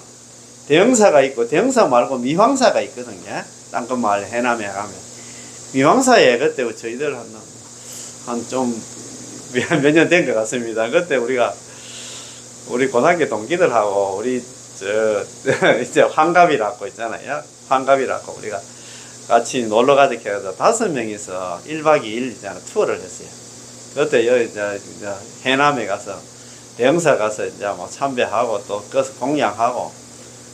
Speaker 1: 대형사가 있고 대형사 말고 미황사가 있거든요. 땅끝마을 해남에 가면 미황사에 그때 저희들 한 좀 몇 년 된 것 같습니다. 그때 우리 고등학교 동기들하고 우리 이제 환갑이라고 있잖아요. 환갑이라고 우리가 같이 놀러 가자 해서 5명이서 1박 2일 투어를 했어요. 그때 여기 해남에 가서 대형사 가서 참배하고 또 공양하고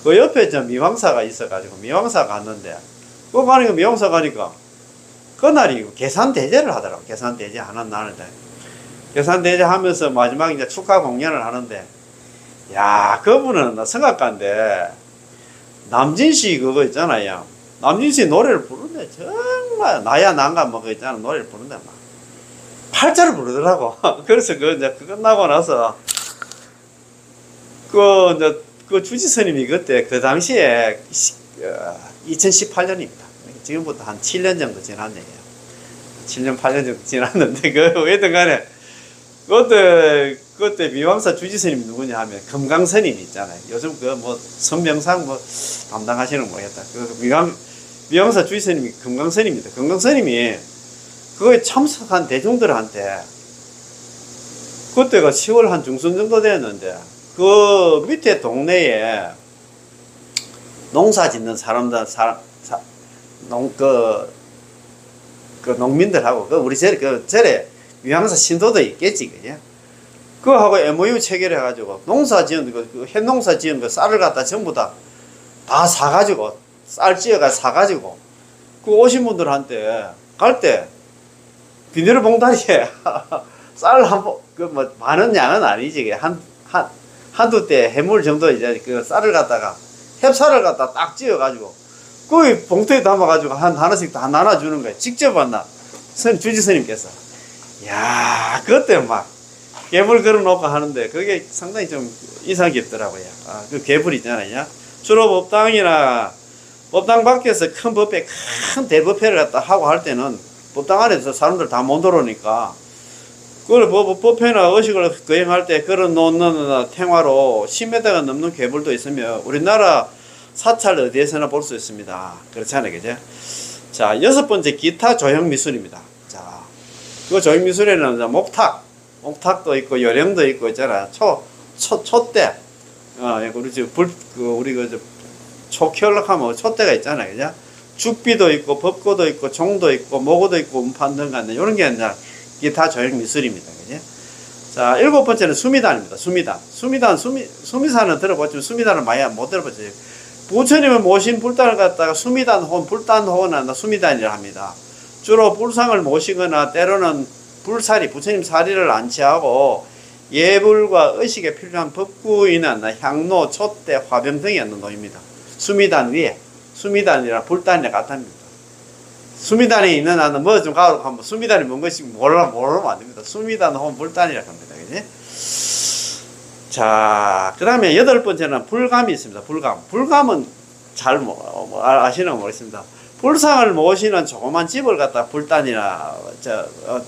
Speaker 1: 그 옆에 미황사가 있어가지고 미황사 갔는데 그 가니까 미황사 가니까 그날이 계산대제를 하더라고. 계산대제 하는 날인데 계산대제 하면서 마지막에 축하 공연을 하는데 야, 그분은 성악가인데 남진씨 그거 있잖아요. 남진씨 노래를 부르는데 정말 나야 난가 그거 있잖아. 노래를 부르는데 팔자를 부르더라고. 그래서 그거 끝나고 나서 그 주지스님이 그때 그 당시에 2018년입니다. 지금부터 한 7년 정도 지났네요. 7년 8년 정도 지났는데 왜든 간에 그때 미왕사 주지스님이 누구냐 하면 금강스님 있잖아요. 요즘 선명상 담당하시는 모르겠다. 미왕사 주지스님이 금강스님입니다. 금강스님이 그거에 참석한 대중들한테 그때가 10월 한 중순 정도 됐는데, 그 밑에 동네에 농사 짓는 사람들, 농민들하고, 우리 절에 위항사 신도도 있겠지, 그죠? 그거하고 MOU 체결해가지고, 농사 지은, 햇농사 지은 그 쌀을 갖다 전부 다 사가지고, 쌀 찌어가 사가지고, 그 오신 분들한테 갈 때, 비닐봉다리에 쌀 많은 양은 아니지. 한두 대 해물 정도 이제 그 쌀을 갖다가, 햅쌀을 갖다 딱 찌어가지고, 그 봉투에 담아가지고 하나씩 다 나눠주는 거예요. 직접 만나. 주지 스님께서. 야, 그때 막, 개불 걸어놓고 하는데, 그게 상당히 좀 인상 깊더라고요. 그 개불 있잖아요. 주로 법당 밖에서 큰 법회, 큰 대법회를 갖다 하고 할 때는, 법당 안에서 사람들 다 못 들어오니까, 그걸 법회나 의식을 거행할 때 걸어놓는 탱화로 10m가 넘는 괴물도 있으며, 우리나라 사찰 어디에서나 볼 수 있습니다. 그렇잖아요, 그죠? 자, 6번째, 기타 조형 미술입니다. 자, 그 조형 미술에는 목탁도 있고, 요령도 있고 있잖아. 촛대. 우리 초켜하면 촛대가 있잖아요, 그죠? 죽비도 있고, 법고도 있고, 종도 있고, 모고도 있고, 음판 등 같은, 이런 게 이제 기타 조형 미술입니다, 그죠? 자, 7번째는 수미단입니다. 수미산은 들어봤지만, 수미단은 많이 못 들어봤죠. 부처님을 모신 불단을 갖다가 불단호는 수미단이라 합니다. 주로 불상을 모시거나 때로는 부처님 사리를 안치하고 예불과 의식에 필요한 법구이나 향로, 촛대, 화병 등이 있는 노입니다. 수미단 위에, 수미단이라 불단이라 같답니다. 수미단이 있는 한은 뭐 좀 가고 하면 수미단이 뭔 것인지 모르면 안 됩니다. 수미단 혹은 불단이라 합니다. 그지? 자, 그 다음에 8번째는 불감이 있습니다. 불감은 잘 아시는 거 모르겠습니다. 불상을 모시는 조그만 집을 갖다 불단이라,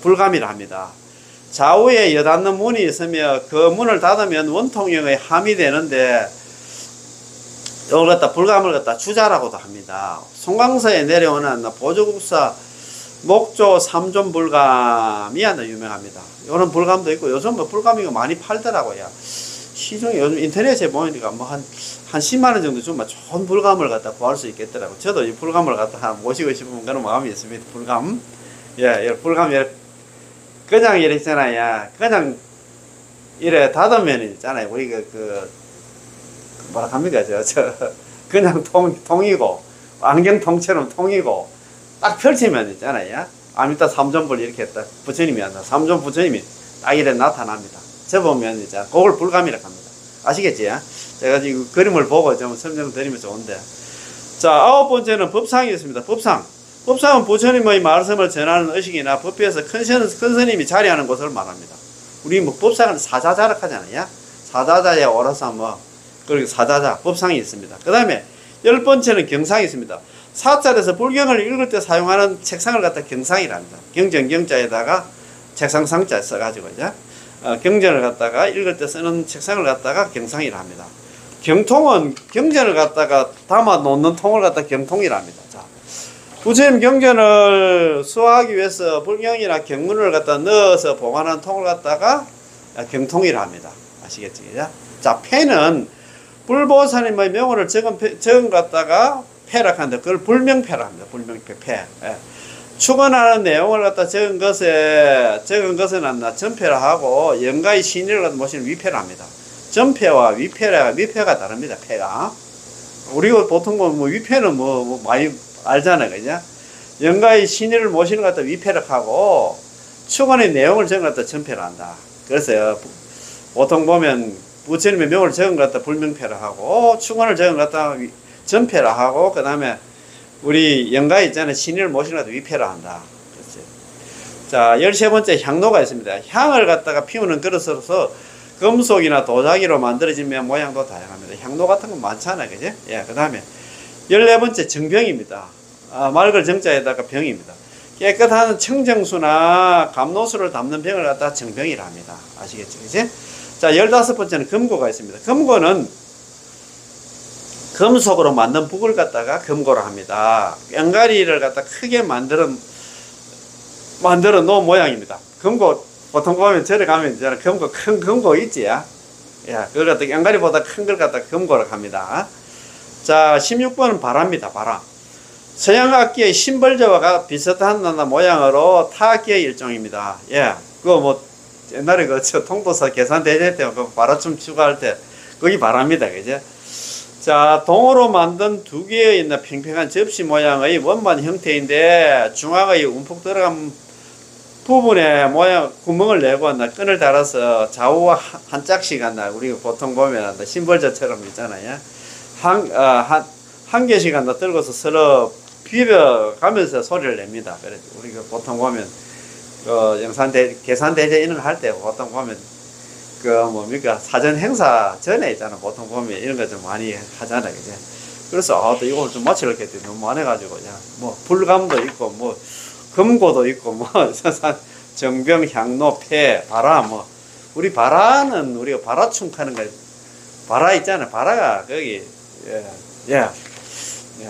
Speaker 1: 불감이라 합니다. 좌우에 여닫는 문이 있으며 그 문을 닫으면 원통형의 함이 되는데, 이걸 갖다 불감을 갖다 주자라고도 합니다. 송강서에 내려오는 보조국사 목조 3존 불감이 하나 유명합니다. 이런 불감도 있고, 요즘 뭐 불감이가 많이 팔더라고요. 시중에 요즘 인터넷에 보니까 뭐 한 10만원 정도 주면 좋은 불감을 갖다 구할 수 있겠더라고요. 저도 이 불감을 갖다 모시고 싶은 그런 마음이 있습니다. 불감. 예, 불감, 그냥 이래 있잖아요. 그냥 이래 닫으면 있잖아요. 우리 뭐라 합니까? 그냥 통이고, 안경통처럼 통이고, 딱 펼치면 있잖아요. 아미타 삼존불 이렇게 딱 부처님이 한다. 삼존 부처님이 딱 이래 나타납니다. 접으면 이제 그걸 불감이라고 합니다. 아시겠지? 제가 지금 그림을 보고 좀 설명드리면 좋은데. 자, 9번째는 법상이 있습니다. 법상은 부처님의 말씀을 전하는 의식이나 법회에서 큰 스님이 자리하는 곳을 말합니다. 우리 뭐 법상은 사자자락 하잖아요. 사자자에 오라서 그리고 사자자, 법상이 있습니다. 그 다음에 10번째는 경상이 있습니다. 사찰에서 불경을 읽을 때 사용하는 책상을 갖다 경상이랍니다. 경전경자에다가 책상상자 써가지고, 이제, 경전을 갖다가 읽을 때 쓰는 책상을 갖다가 경상이라 합니다. 경통은 경전을 갖다가 담아 놓는 통을 갖다 경통이라 합니다. 자, 부처님 경전을 수화하기 위해서 불경이나 경문을 갖다 넣어서 보관하는 통을 갖다가 경통이라 합니다. 아시겠지? 그죠? 자, 폐는 불보살님의 명호를 적은 갖다가 폐락한다. 그걸 불명폐라 합니다. 불명폐, 폐. 예. 축원하는 내용을 갖다 적은 것은 전폐라 하고, 영가의 신의를 갖다 모시는 위폐라 합니다. 전폐와 위폐가 다릅니다. 폐가. 우리가 보통 뭐 위폐는 많이 알잖아요. 그죠? 영가의 신의를 모시는 것 갖다 위폐라 하고, 축원의 내용을 적은 것 갖다 전폐라 한다. 그래서 보통 보면 부처님의 명을 적은 것 갖다 불명폐라 하고, 축원을 적은 것 갖다 전폐라 하고, 그 다음에 우리 영가에 있잖아요. 신의를 모시는 것 갖다 위폐라 한다. 그렇죠. 자, 13번째 향로가 있습니다. 향을 갖다가 피우는 그릇으로서 금속이나 도자기로 만들어지면 모양도 다양합니다. 향로 같은 건 많잖아요. 그죠? 예, 그 다음에 14번째 정병입니다. 맑을 정자에다가 병입니다. 깨끗한 청정수나 감로수를 담는 병을 갖다가 정병이라 합니다. 아시겠죠? 그죠? 자, 15번째는 금고가 있습니다. 금고는 금속으로 만든 북을 갖다가 금고라 합니다. 꽹가리를 갖다 크게 만들어 놓은 모양입니다. 금고, 보통 보면 절에 가면 이제 금고, 큰 금고 있지. 야, 그걸 갖다 양가리보다 큰 걸 갖다 금고로 합니다. 자, 16번은 바라입니다. 바라. 서양 악기의 심벌저와 비슷한 모양으로 타악기의 일종입니다. 예, 그거 뭐 옛날에 그 통도사 계산 대제 때 그 바라춤 추구할 때 거기 바랍니다, 그죠? 자, 동으로 만든 두 개의 있는 평평한 접시 모양의 원반 형태인데 중앙의 움푹 들어간 부분에 모양 구멍을 내고 끈을 달아서 좌우 한 짝씩 한다. 우리가 보통 보면 심벌저처럼 있잖아요. 한 개씩 한다 들고서 서로 비벼가면서 소리를 냅니다. 그래서 우리가 보통 보면 계산 대제 이런 거 할 때 보통 보면 그 뭡니까 사전 행사 전에 있잖아. 보통 보면 이런 거 좀 많이 하잖아요, 그죠? 그래서 또 이걸 좀 맞추려고 했더니 너무 많아가지고 그냥 뭐 불감도 있고 뭐 금고도 있고 뭐 정병, 향로, 폐, 바라 뭐 우리 바라는 우리가 바라춤 하는 거 바라 있잖아. 바라가 거기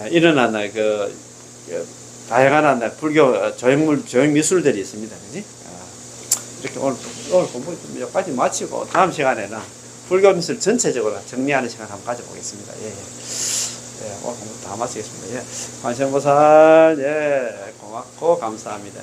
Speaker 1: 일어나는 다양한 불교 조형 미술들이 있습니다, 그지? 이렇게 오늘 공부 좀 여기까지 마치고 다음 시간에는 불교 미술 전체적으로 정리하는 시간 한번 가져보겠습니다. 오늘 공부 다 마치겠습니다. 관세음보살 고맙고 감사합니다.